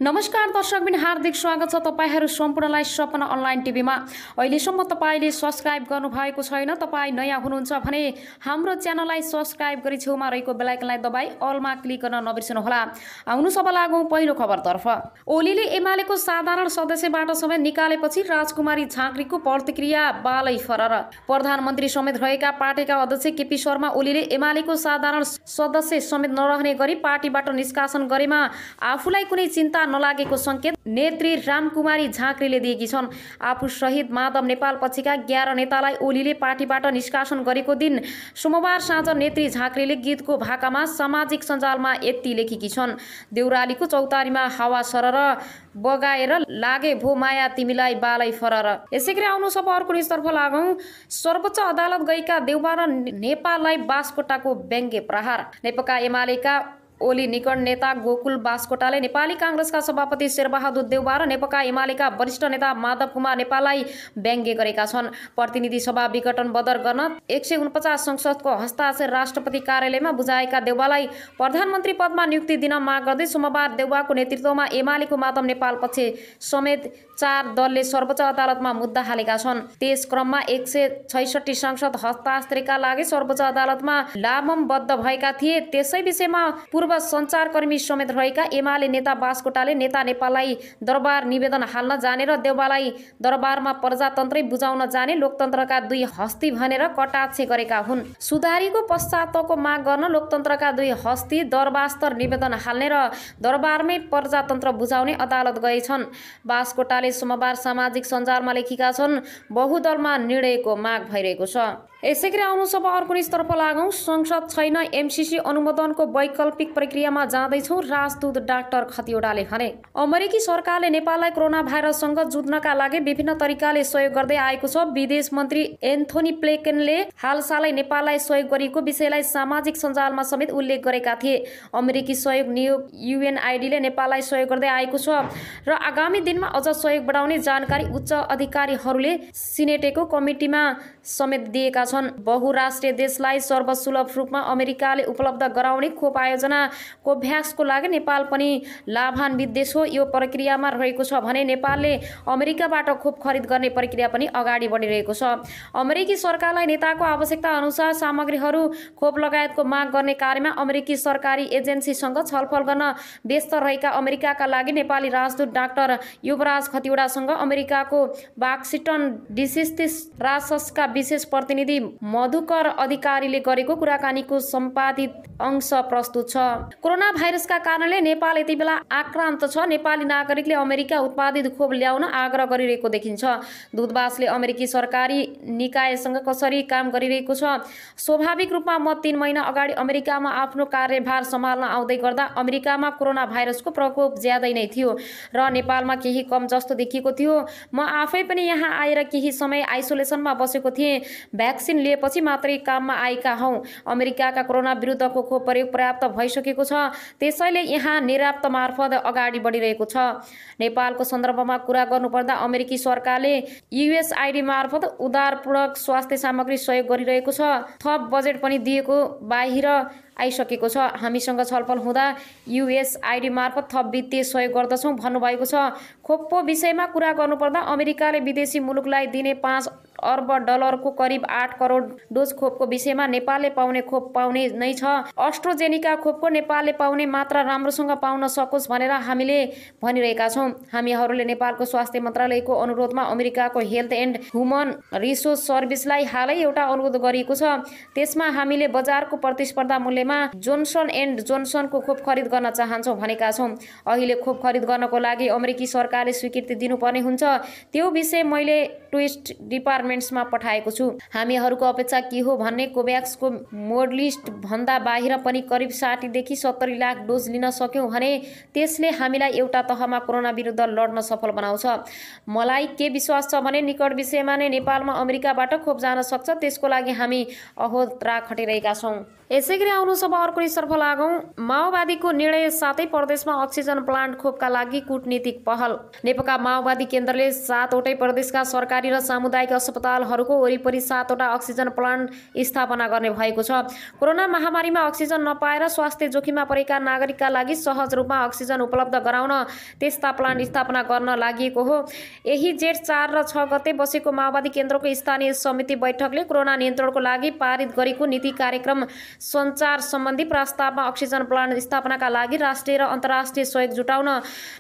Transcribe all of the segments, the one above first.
नमस्कार दर्शकबिन, हार्दिक स्वागत छ तपाईहरु सम्पूर्णलाई सपना अनलाइन टिभीमा। अहिलेसम्म तपाईले सब्स्क्राइब गर्नुभएको छैन, तपाई नयाँ हुनुहुन्छ भने हाम्रो च्यानललाई सब्स्क्राइब गरी छेउमा रहेको बेल आइकनलाई दबाई अलमा क्लिक गर्न नबिर्सनुहोला। आउनु सब लागौं पहिलो खबरतर्फ। ओलीले एमालेको साधारण सदस्यबाट समेत निकालेपछि राजकुमारी झाँक्रीको प्रतिक्रिया बालै फरर। प्रधानमन्त्री समेत रहेका पार्टीका अध्यक्ष केपी शर्मा ओलीले एमालेको साधारण सदस्य समेत नरहने गरी पार्टीबाट निष्कासन गरेमा आफूलाई कुनै चिन्ता नलागेको संकेत नेत्री रामकुमारी झाँक्रीले दिएकी छन्। आफू सहित माधव नेपाल पछिका 11 नेतालाई ओलीले पार्टीबाट निष्कासन गरेको दिन सोमबार साँझ नेत्री झाँक्रीले गीतको भाकामा सामाजिक सञ्जालमा यति लेखेकी छन्। देउरालीको चौतारीमा हावा सरर बगाएर लागे भो माया तिमीलाई बालै फरर। यसैगरी आउनु सब अर्को न्युजतर्फ लागौं। सर्वोच्च अदालत गएका देउबा र नेपाललाई बासकोटाको व्यङ्ग्य प्रहार। नेकपा एमालेका ओली निकट नेता गोकुल बासकोटाले नेपाली कांग्रेसका सभापति शेरबहादुर देउबा र नेकपा एमालेका वरिष्ठ नेता माधव कुमार नेपाललाई व्यङ्ग्य गरेका छन्। प्रतिनिधि सभा विघटन बदर गर्न 149 संसदको हस्ताक्षर राष्ट्रपति कार्यालयमा बुझाएका देउबालाई प्रधानमन्त्री पदमा नियुक्ति दिन माग गर्दै सोमबार देउबाको नेतृत्वमा एमालेको माधव नेपाल पक्ष समेत 4 दलले सर्वोच्च अदालतमा मुद्दा हालेका छन्। त्यस क्रममा 166 संसद हस्ताक्षरका लागि सर्वोच्च अदालतमा लामबद्ध भएका थिए। त्यसै विषयमा पूर्व सञ्चारकर्मी समेत रहेका एमाले नेता बासकोटाले नेता नेपाललाई दरबार निवेदन हाल्न जाने र देउबालाई दरबारमा प्रजातन्त्रै बुझाउन जाने लोकतन्त्रका दुई हस्ती भनेर कटाक्ष गरेका हुन्। सुधारीको पश्चातको माग गर्न लोकतन्त्रका दुई हस्ती दरबास्तर निवेदन हाल्ने र दरबारमै प्रजातन्त्र बुझाउने अदालत गएछन्। बासकोटाले सोमबार सामाजिक सञ्जालमा लेखेका छन्, बहुदलमा निर्णयको माग भइरहेको छ। यसैगरी आउनु सब अर्को न्युजतर्फ लागौं। संसद छैन, एमसीसी अनुमोदनको वैकल्पिक प्रक्रियामा जाँदैछौं, राजदूत डाक्टर खतिवडाले भने। अमेरिकी सरकारले नेपाललाई कोरोना भाइरससँग जुझ्नका लागि विभिन्न तरिकाले सहयोग गर्दै आएको छ। विदेश मन्त्री एन्थोनी ब्लिङ्कनले हालसालै नेपाललाई सहयोग गरेको विषयलाई सामाजिक सञ्जालमा समेत उल्लेख गरेका थिए। अमेरिकी सहयोग नियोग युएनआइडीले नेपाललाई सहयोग गर्दै आएको छ र आगामी दिनमा अझ सहयोग बढाउने जानकारी उच्च अधिकारीहरूले सिनेटको कमिटीमा समेत दिएका छन्। बहुराष्ट्रिय देशलाई सर्वसुलभ रूपमा अमेरिकाले उपलब्ध गराउने खोप आयोजना कोभ्याक्सको लागि नेपाल पनि लाभान्वित देश हो। यो प्रक्रियामा रहेको छ भने नेपालले अमेरिकाबाट खोप खरिद गर्ने प्रक्रिया पनि अगाडि बढिरहेको छ। अमेरिकी सरकारलाई नेताको आवश्यकता अनुसार सामग्रीहरू खोप लगायतको माग गर्ने कार्यमा अमेरिकी सरकारी एजेन्सीसँग छलफल गर्न व्यस्त रहेका अमेरिकाका लागि नेपाली राजदूत डाक्टर युवराज खतिवडासँग अमेरिकाको वाशिंटन डीसी राजसंघका विशेष प्रतिनिधि मधुकर अधिकारीले गरेको कुराकानीको सम्पादित अंश प्रस्तुत छ। कोरोना भाइरसका कारणले नेपाल यति बेला आक्रान्त छ। नेपाली नागरिकले अमेरिका उत्पादित खोप ल्याउन आग्रह गरिरहेको देखिन्छ। दूतावासले अमेरिकी सरकारी निकायसँग कसरी काम गरिरहेको छ। स्वाभाविक रूपमा म 3 महिना अगाडि अमेरिकामा आफ्नो कार्यभार सम्हाल्न आउँदै गर्दा अमेरिकामा कोरोना भाइरसको प्रकोप ज्यादै नै थियो र नेपालमा केही कम जस्तो देखिएको थियो। म आफै पनि यहाँ आएर केही समय आइसोलेसनमा बसेको थिएँ। भ्याक्सिन लिएपछि मात्रै काममा आएका हौं। अमेरिकाका कोरोना विरुद्धको खोप प्रयोग पर्याप्त भइसकेको छ, त्यसैले यहाँ निर्यात मार्फत अगाडि बढिरहेको छ। नेपालको सन्दर्भमा कुरा गर्नुपर्दा अमेरिकी सरकारले युएसआइडी मार्फत उदारपूर्वक स्वास्थ्य सामग्री सहयोग गरिरहेको छ। थप बजेट पनि दिएको बाहिर आइसकेको छ। हामीसँग छलफल हुँदा युएसआइडी मार्फत थप वित्तीय सहयोग गर्दछौं भन्नुभएको छ। खोपको विषयमा कुरा गर्नुपर्दा अमेरिकाले विदेशी मुलुकलाई दिने 5 अर्ब डलरको करिब 8 करोड डोज खोपको विषयमा नेपालले पाउने खोप पाउने नै छ। अस्ट्रोजेनिका खोपको नेपालले पाउने मात्रा राम्रोसँग पाउन सकोस् भनेर हामीले भनिरहेका छौं। हामीहरूले नेपालको स्वास्थ्य मन्त्रालयको अनुरोधमा अमेरिकाको हेल्थ एन्ड ह्युमन रिसोर्स सर्भिसलाई हालै एउटा अनुरोध गरिएको छ। त्यसमा हामीले बजारको प्रतिस्पर्धा मूल्यमा जोन्सन एन्ड जोन्सनको खोप खरिद गर्न चाहन्छौँ भनेका छौं। अहिले खोप खरिद गर्नको लागि अमेरिकी सरकारले स्वीकृति दिनुपर्ने हुन्छ। त्यो विषय मैले ट्विस्ट डिपार्टमेन्ट्समा पठाएको छु। हामीहरूको अपेक्षा के हो भने कोभ्याक्सको मोडलिस्ट भन्दा बाहिर पनि करिब 60 देखि 70 लाख डोज लिन सक्यौं भने त्यसले हामीलाई एउटा तहमा कोरोना विरुद्ध लड्न सफल बनाउँछ। मलाई के विश्वास छ भने निकट विषयमा नै नेपालमा अमेरिकाबाट खोप जान सक्छ। त्यसको लागि हामी अहोरा खटिरहेका छौं। यसैगरी आउनु सब अर्को रिसर्फ लागौं। माओवादीको निर्णय साथै प्रदेशमा अक्सिजन प्लान्ट खोपका लागि कूटनीतिक पहल। नेकपा माओवादी केन्द्रले 7वटै प्रदेशका सरकारी र सामुदायिक अस्पतालहरूको वरिपरि 7वटा अक्सिजन प्लान्ट स्थापना गर्ने भएको छ। कोरोना महामारीमा अक्सिजन नपाएर स्वास्थ्य जोखिममा परेका नागरिकका लागि सहज रूपमा अक्सिजन उपलब्ध गराउन त्यस्ता प्लान्ट स्थापना गर्न लागि हो। यही जेठ 4 र 6 गते बसेको माओवादी केन्द्रको स्थानीय समिति बैठकले कोरोना नियन्त्रणको लागि पारित गरेको नीति कार्यक्रम सञ्चार सम्बन्धी प्रस्तावमा अक्सिजन प्लान्ट स्थापनाका लागि राष्ट्रिय र अन्तर्राष्ट्रिय सहयोग जुटाउन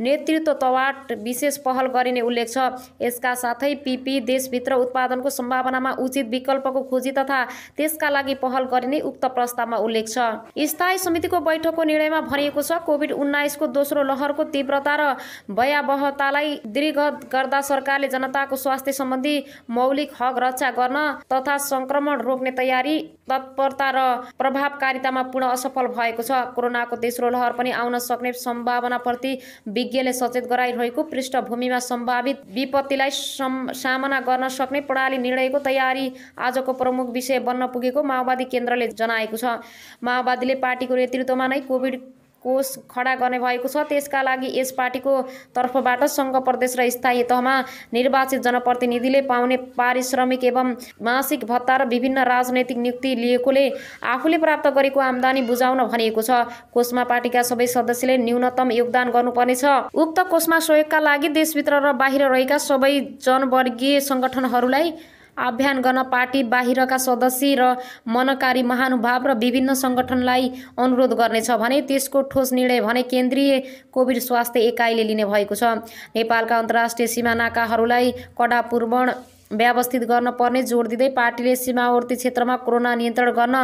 नेतृत्व तवाट विशेष पहल गरिने उल्लेख छ। यसका साथै पीपी देशभित्र उत्पादनको सम्भावनामा उचित विकल्पको खोजी तथा त्यसका लागि पहल गरिने उक्त प्रस्तावमा उल्लेख छ। स्थायी समितिको बैठकको निर्णयमा भनिएको छ, कोभिड-19 को दोस्रो लहरको तीव्रता र भयावहतालाई दृढ गर्दा सरकारले जनताको स्वास्थ्य सम्बन्धी मौलिक हक रक्षा गर्न तथा संक्रमण रोक्ने तयारी, तत्परता र प्रभावकारितामा पूर्ण असफल भएको छ। कोरोनाको तेस्रो लहर पनि आउन सक्ने सम्भावनाप्रति विज्ञले सचेत गराइरहेको पृष्ठभूमिमा सम्भावित विपत्तिलाई सामना गर्न सक्ने प्रणाली निर्णयको तयारी आजको प्रमुख विषय बन्न पुगेको माओवादी केन्द्रले जनाएको छ। माओवादीले पार्टीको नेतृत्वमा नै कोभिड कोष खडा गर्ने भएको छ। त्यसका लागि यस पार्टीको तर्फबाट सङ्घ प्रदेश र स्थायी तहमा निर्वाचित जनप्रतिनिधिले पाउने पारिश्रमिक एवं मासिक भत्ता र विभिन्न राजनैतिक नियुक्ति लिएकोले आफूले प्राप्त गरेको आम्दानी बुझाउन भनिएको छ। कोषमा पार्टीका सबै सदस्यले न्यूनतम योगदान गर्नुपर्नेछ। उक्त कोषमा सहयोगका लागि देशभित्र र बाहिर रहेका सबै जनवर्गीय सङ्गठनहरूलाई आह्वान गर्न पार्टी बाहिरका सदस्य र मनकारी महानुभाव र विभिन्न सङ्गठनलाई अनुरोध गर्नेछ भने त्यसको ठोस निर्णय भने केन्द्रीय कोभिड स्वास्थ्य एकाइले लिने भएको छ। नेपालका अन्तर्राष्ट्रिय सीमानाकाहरूलाई कडापूर्वक व्यवस्थित गर्न पर्ने जोड दिँदै पार्टीले सीमावर्ती क्षेत्रमा कोरोना नियन्त्रण गर्न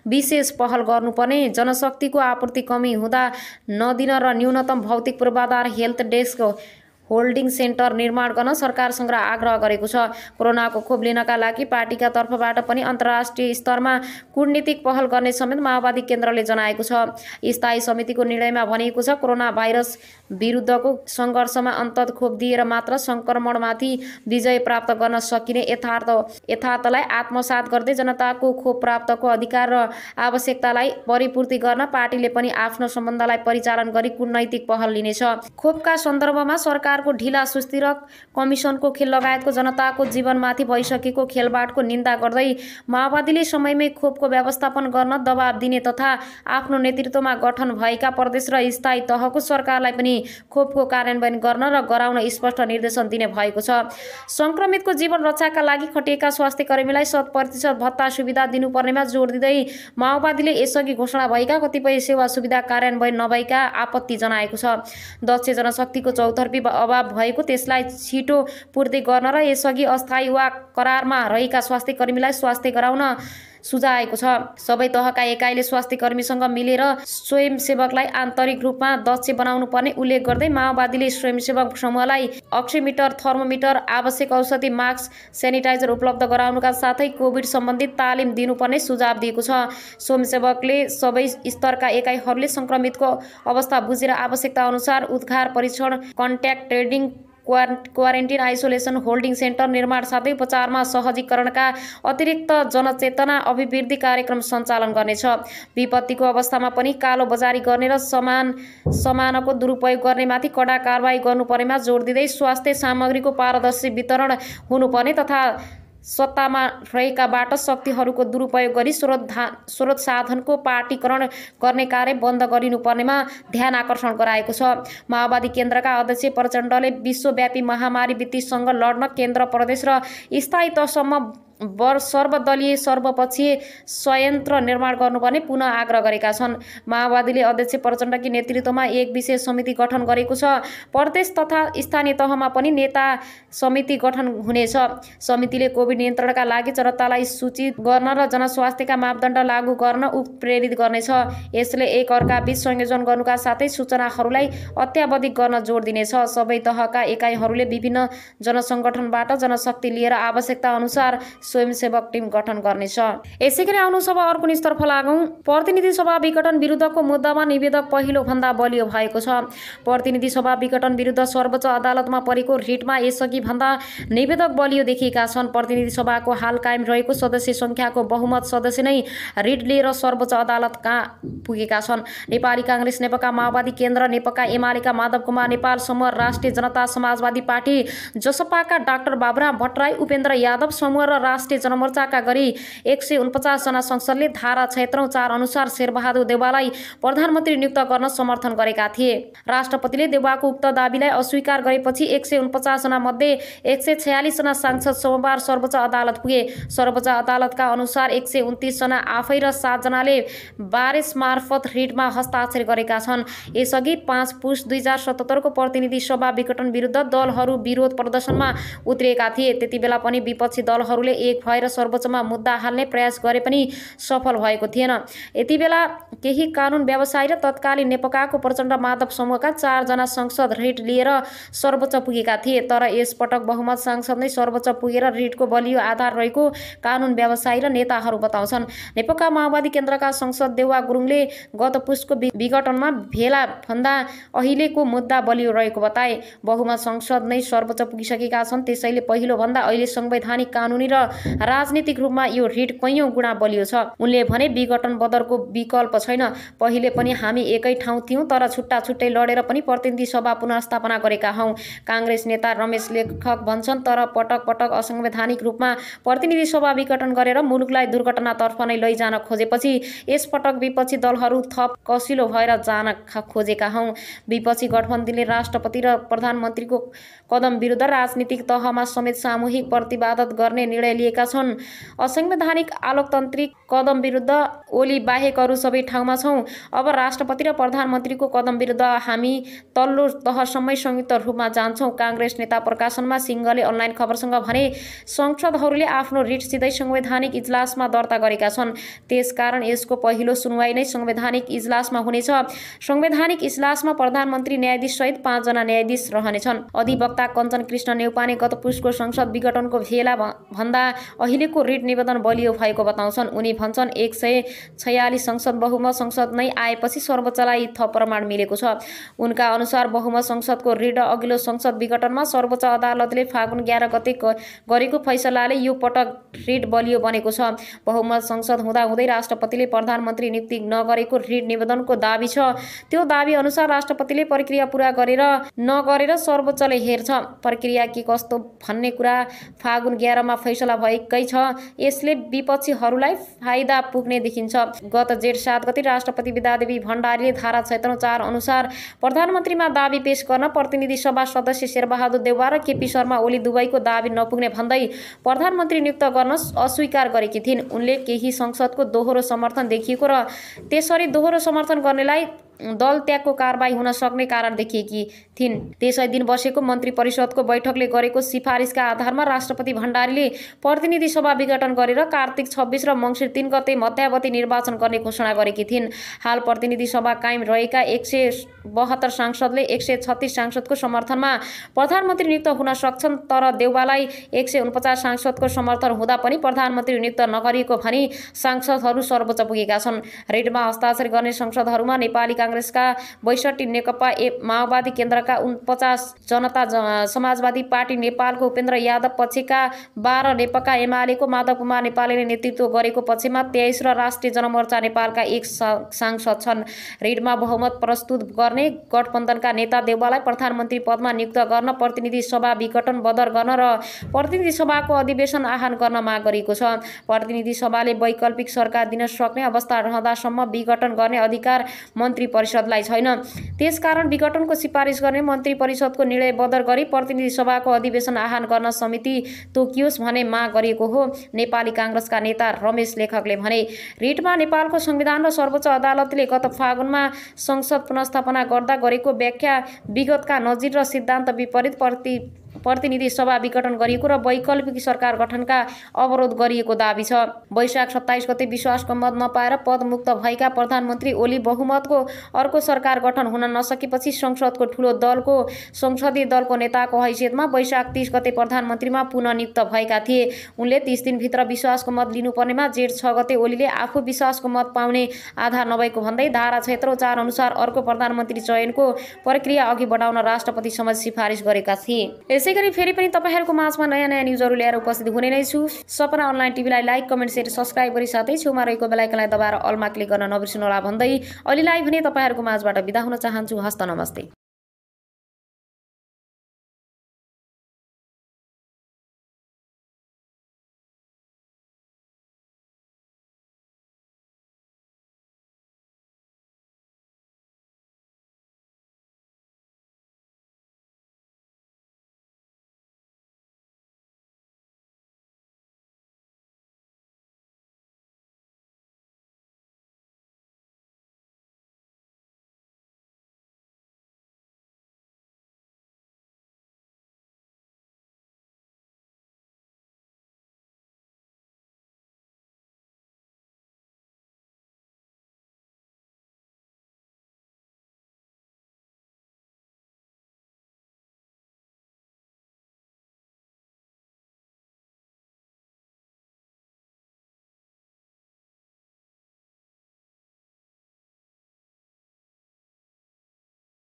विशेष पहल गर्नुपर्ने, जनशक्तिको आपूर्ति कमी हुँदा नदिन र न्यूनतम भौतिक पूर्वाधार हेल्थ डेस्क होल्डिङ सेन्टर निर्माण गर्न सरकारसँग आग्रह गरेको छ। कोरोनाको खोप लिनका लागि पार्टीका तर्फबाट पनि अन्तर्राष्ट्रिय स्तरमा कूटनीतिक पहल गर्ने समेत माओवादी केन्द्रले जनाएको छ। स्थायी समितिको निर्णयमा भनिएको छ, कोरोना भाइरस विरुद्धको सङ्घर्षमा अन्तत खोप दिएर मात्र सङ्क्रमणमाथि विजय प्राप्त गर्न सकिने यथार्थलाई आत्मसात गर्दै जनताको खोप प्राप्तको अधिकार र आवश्यकतालाई परिपूर्ति गर्न पार्टीले पनि आफ्नो सम्बन्धलाई परिचालन गरी कूटनैतिक पहल लिनेछ। खोपका सन्दर्भमा सरकार ढिला सुस्ती र कमिसनको खेल लगायतको जनताको जीवनमाथि भइसकेको खेलबाडको निन्दा गर्दै माओवादीले समयमै खोपको व्यवस्थापन गर्न दबाब दिने तथा आफ्नो नेतृत्वमा गठन भएका प्रदेश र स्थायी तहको सरकारलाई पनि खोपको कार्यान्वयन गर्न र गराउन स्पष्ट निर्देशन दिने भएको छ। संक्रमितको जीवन रक्षाका लागि खटिएका स्वास्थ्य कर्मीलाई 100% भत्ता सुविधा दिनुपर्नेमा जोड दिँदै माओवादीले यसअघि घोषणा भएका कतिपय सेवा सुविधा कार्यान्वयन नभएका आपत्ति जनाएको छ। दक्ष जनशक्तिको चौतर्फी अभाव भएको, त्यसलाई छिटो पूर्ति गर्न र यसअघि अस्थायी वा करारमा रहेका स्वास्थ्य कर्मीलाई स्वास्थ्य गराउन सुझाएको छ। सबै तहका एकाइले स्वास्थ्य कर्मीसँग मिलेर स्वयंसेवकलाई आन्तरिक रूपमा दक्ष बनाउनु पर्ने उल्लेख गर्दै माओवादीले स्वयंसेवक समूहलाई अक्सिमिटर, थर्मोमिटर, आवश्यक औषधि, मास्क, सेनिटाइजर उपलब्ध गराउनुका साथै कोभिड सम्बन्धी तालिम दिनुपर्ने सुझाव दिएको छ। स्वयंसेवकले सबै स्तरका एकाइहरूले संक्रमितको अवस्था बुझेर आवश्यकता अनुसार उद्धार, परीक्षण, contact tracing, quarantine, isolation, holding centre निर्माण साथै उपचारमा सहजीकरणका अतिरिक्त जनचेतना अभिवृद्धि कार्यक्रम सञ्चालन गर्नेछ। विपत्तिको अवस्थामा पनि कालो बजारी गर्ने र समानको दुरुपयोग गर्नेमाथि कडा कारबाही गर्नुपर्नेमा जोड दिँदै स्वास्थ्य सामग्रीको पारदर्शी वितरण हुनुपर्ने तथा सत्तामा रहेकाबाट शक्तिहरूको दुरुपयोग गरी स्रोत साधनको पार्टीकरण गर्ने कार्य बन्द गरिनुपर्नेमा ध्यान आकर्षण गराएको छ। माओवादी केन्द्रका अध्यक्ष प्रचण्डले विश्वव्यापी महामारी वित्तीयसँग लड्न केन्द्र, प्रदेश र स्थायी तहसम्म सर्वदलीय सर्वपक्षीय संयन्त्र निर्माण गर्नुपर्ने पुनः आग्रह गरेका छन्। माओवादीले अध्यक्ष प्रचण्डकी नेतृत्वमा एक विशेष समिति गठन गरेको छ। प्रदेश तथा स्थानीय तहमा पनि नेता समिति गठन हुनेछ। समितिले कोभिड नियन्त्रणका लागि जनतालाई सूचित गर्न र जनस्वास्थ्यका मापदण्ड लागू गर्न प्रेरित गर्नेछ। यसले एक अर्काबीच संयोजन गर्नुका साथै सूचनाहरूलाई अत्यावधिक गर्न जोड दिनेछ। सबै तहका एकाइहरूले विभिन्न जनसङ्गठनबाट जनशक्ति लिएर आवश्यकता अनुसार स्वयंसेवक टिम गठन गर्नेछ। यसै गरी आउनु सभा अर्को न्युजतर्फ लागौँ। प्रतिनिधि सभा विघटन विरुद्धको मुद्दामा निवेदक पहिलो भन्दा बलियो भएको छ। प्रतिनिधि सभा विघटन विरुद्ध सर्वोच्च अदालतमा परेको रिटमा यसअघि भन्दा निवेदक बलियो देखिएका छन्। प्रतिनिधि सभाको हाल कायम रहेको सदस्य संख्याको बहुमत सदस्य नै रिट लिएर सर्वोच्च अदालत कहाँ पुगेका छन्। नेपाली काङ्ग्रेस, नेकपा माओवादी केन्द्र, नेकपा एमालेका माधव कुमार नेपाल समूह, राष्ट्रिय जनता समाजवादी पार्टी जसपाका डाक्टर बाबुराम भट्टराई, उपेन्द्र यादव समूह र राष्ट्रिय जनमोर्चाका गरी 149 जना संसदले धारा 76(4) अनुसार शेरबहादुर देउवालाई प्रधानमन्त्री नियुक्त गर्न समर्थन गरेका थिए। राष्ट्रपतिले देउवाको उक्त दाबीलाई अस्वीकार गरेपछि 149 जना मध्ये 146 जना सांसद सोमबार सर्वोच्च अदालत पुगे। सर्वोच्च अदालतका अनुसार 129 जना आफै र 7 जनाले बारेस मार्फत रिटमा हस्ताक्षर गरेका छन्। यसअघि 5 पुस 2077 को प्रतिनिधि सभा विघटन विरुद्ध दलहरू विरोध प्रदर्शनमा उत्रिएका थिए। त्यतिबेला पनि विपक्षी दलहरूले एक भएर सर्वोच्चमा मुद्दा हाल्ने प्रयास गरे पनि सफल भएको थिएन। यतिबेला केही कानुन व्यवसायी र तत्कालीन नेकपाको प्रचण्ड माधव समूहका 4 जना संसद रिट लिएर सर्वोच्च पुगेका थिए। तर यसपटक बहुमत सांसद नै सर्वोच्च पुगेर रिटको बलियो आधार रहेको कानुन व्यवसायी र नेताहरू बताउँछन्। नेकपा माओवादी केन्द्रका संसद देउवा गुरुङले गत पुसको विघटनमा भेला भन्दा अहिलेको मुद्दा बलियो रहेको बताए। बहुमत संसद नै सर्वोच्च पुगिसकेका छन्, त्यसैले पहिलो भन्दा अहिले संवैधानिक, कानुनी र राजनीतिक रूपमा यो रिट कैयौं गुणा बलियो छ। उनले भने विघटन बदरको विकल्प छैन। पहिले पनि हामी एकै ठाउँ थियौं, तर छुट्टा छुट्टै लडेर पनि प्रतिनिधि सभा पुनर्स्थापना गरेका हौं। काङ्ग्रेस नेता रमेश लेखक भन्छन्, तर पटक पटक असंवैधानिक रूपमा प्रतिनिधि सभा विघटन गरेर मुलुकलाई दुर्घटनातर्फ नै लैजान खोजेपछि यसपटक विपक्षी दलहरू थप कसिलो भएर जान खोजेका हौं। विपक्षी गठबन्धनले राष्ट्रपति र प्रधानमन्त्रीको कदम विरुद्ध राजनीतिक तहमा समेत सामूहिक प्रतिवाद गर्ने निर्णय लिएका छन्। असंवैधानिक आलोकतान्त्रिक कदम विरुद्ध ओली बाहेक अरू सबै ठाउँमा छौं। अब राष्ट्रपति र प्रधानमन्त्रीको कदम विरुद्ध हामी तल्लो तहसम्मै संयुक्त रूपमा जान्छौं। काङ्ग्रेस नेता प्रकाशनमा सिंहले अनलाइन खबरसँग भने, संसदहरूले आफ्नो रिट सिधै संवैधानिक इजलासमा दर्ता गरेका छन्। त्यसकारण यसको पहिलो सुनवाई नै संवैधानिक इजलासमा हुनेछ। संवैधानिक इजलासमा प्रधानमन्त्री न्यायाधीश सहित 5 जना न्यायाधीश रहनेछन्। अधिवक्ता कञ्चन कृष्ण नेउपाने गत पुसको संसद विघटनको भेला भन्दा अहिलेको रिट निवेदन बलियो भएको बताउँछन्। उनी भन्छन्, 146 संसद बहुमत संसद नै आएपछि सर्वोच्चलाई थप प्रमाण मिलेको छ। उनका अनुसार बहुमत संसदको रिट अघिल्लो संसद विघटनमा सर्वोच्च अदालतले फागुन 11 गते गरेको फैसलाले यो पटक रिट बलियो बनेको छ। बहुमत संसद हुँदाहुँदै राष्ट्रपतिले प्रधानमन्त्री नियुक्ति नगरेको रिट निवेदनको दाबी छ। त्यो दाबी अनुसार राष्ट्रपतिले प्रक्रिया पूरा गरेर नगरेर सर्वोच्चले हेर्छ। प्रक्रिया के कस्तो भन्ने कुरा फागुन 11 मा फैसला भएकै छ। यसले विपक्षीहरूलाई फाइदा पुग्ने देखिन्छ। गत जेठ 7 गते राष्ट्रपति विद्यादेवी भण्डारीले धारा 76(4) अनुसार प्रधानमन्त्रीमा दाबी पेश गर्न प्रतिनिधि सभा सदस्य शेरबहादुर देउवा र केपी शर्मा ओली दुवैको दाबी नपुग्ने भन्दै प्रधानमन्त्री नियुक्त गर्न अस्वीकार गरेकी थिइन्। उनले केही संसदको दोहोरो समर्थन देखिएको र त्यसरी दोहोरो समर्थन गर्नेलाई दल त्यागको कारबाही हुन सक्ने कारण देखिएकी थिइन्। त्यसै दिन बसेको मन्त्री परिषदको बैठकले गरेको सिफारिसका आधारमा राष्ट्रपति भण्डारीले प्रतिनिधि सभा विघटन गरेर कार्तिक 26 र मङ्सिर 3 गते मध्यावधि निर्वाचन गर्ने घोषणा गरेकी थिइन्। हाल प्रतिनिधि सभा कायम रहेका 172 सांसदले 136 सांसदको समर्थनमा प्रधानमन्त्री नियुक्त हुन सक्छन्। तर देउवालाई 149 सांसदको समर्थन हुँदा पनि प्रधानमन्त्री नियुक्त नगरिएको भनी सांसदहरू सर्वोच्च पुगेका छन्। रिटमा हस्ताक्षर गर्ने संसदहरूमा नेपाली काङ्ग्रेसका 62, नेकपा माओवादी केन्द्रका 49, जनता समाजवादी पार्टी नेपालको उपेन्द्र यादव पक्षका 12, नेकपा एमालेको माधव कुमार नेपालले नेतृत्व गरेको पक्षमा 23 र राष्ट्रिय जनमोर्चा नेपालका 1 सांसद छन्। रिटमा बहुमत प्रस्तुत गर्ने गठबन्धनका नेता देउवालाई प्रधानमन्त्री पदमा नियुक्त गर्न, प्रतिनिधि सभा विघटन बदर गर्न र प्रतिनिधि सभाको अधिवेशन आह्वान गर्न माग गरिएको छ। प्रतिनिधि सभाले वैकल्पिक सरकार दिन सक्ने अवस्था रहँदासम्म विघटन गर्ने अधिकार मन्त्री परिषदलाई छैन। त्यसकारण विघटनको सिफारिस गर्ने मन्त्री परिषदको निर्णय बदर गरी प्रतिनिधि सभाको अधिवेशन आह्वान गर्न समिति तोकियोस् भन्ने माग गरिएको हो। नेपाली काङ्ग्रेसका नेता रमेश लेखकले भने, रिटमा नेपालको संविधान र सर्वोच्च अदालतले गत फागुनमा संसद पुनर्स्थापना गर्दा गरेको व्याख्या विगतका नजिर र सिद्धान्त विपरीत प्रतिनिधि सभा विघटन गरिएको र वैकल्पिक सरकार गठनका अवरोध गरिएको दाबी छ। वैशाख 27 गते विश्वासको मत नपाएर पदमुक्त भएका प्रधानमन्त्री ओली बहुमतको अर्को सरकार गठन हुन नसकेपछि संसदको ठूलो दलको संसदीय दलको नेताको हैसियतमा वैशाख 30 गते प्रधानमन्त्रीमा पुनः नियुक्त भएका थिए। उनले 30 दिनभित्र विश्वासको मत लिनुपर्नेमा जेठ 6 गते ओलीले आफू विश्वासको मत पाउने आधार नभएको भन्दै धारा 4 अनुसार अर्को प्रधानमन्त्री चयनको प्रक्रिया अघि बढाउन राष्ट्रपति समझ सिफारिस गरेका थिए। यसैगरी फेरि पनि तपाईहरुको माझमा नयाँ न्युजहरू ल्याएर उपस्थित हुने नै छु। सपना अनलाइन टिभीलाई लाइक, कमेन्ट, शेयर, सब्स्क्राइब गरी साथै छेउमा रहेको बेल आइकनलाई दबाएर अलमा क्लिक गर्न नबिर्सनुहोला भन्दै अहिलेलाई भने तपाईहरुको माझबाट बिदा हुन चाहन्छु। हस्त नमस्ते।